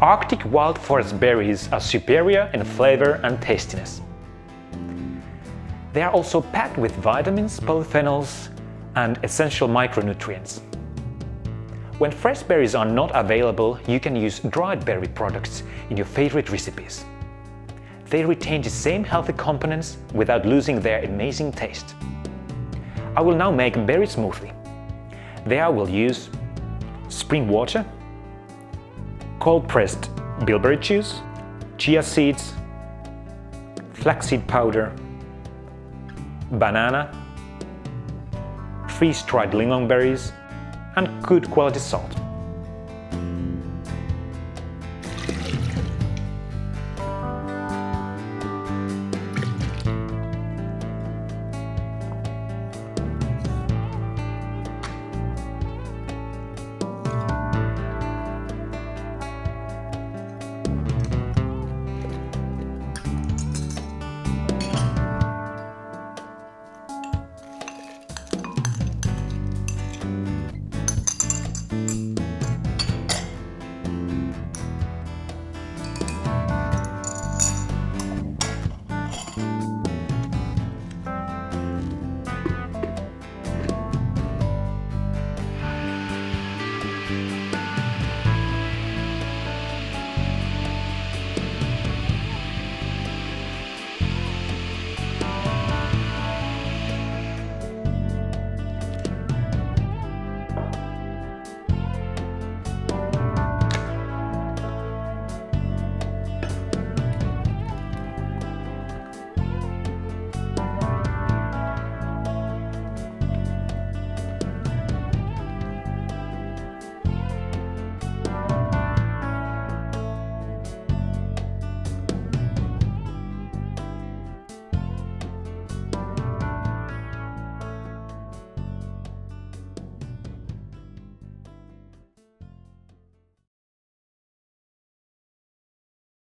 Arctic wild forest berries are superior in flavor and tastiness. They are also packed with vitamins, polyphenols, and essential micronutrients. When fresh berries are not available, you can use dried berry products in your favorite recipes. They retain the same healthy components without losing their amazing taste. I will now make a berry smoothie. There I will use spring water, cold-pressed bilberry juice, chia seeds, flaxseed powder, banana, freeze-dried lingonberries, and good quality salt.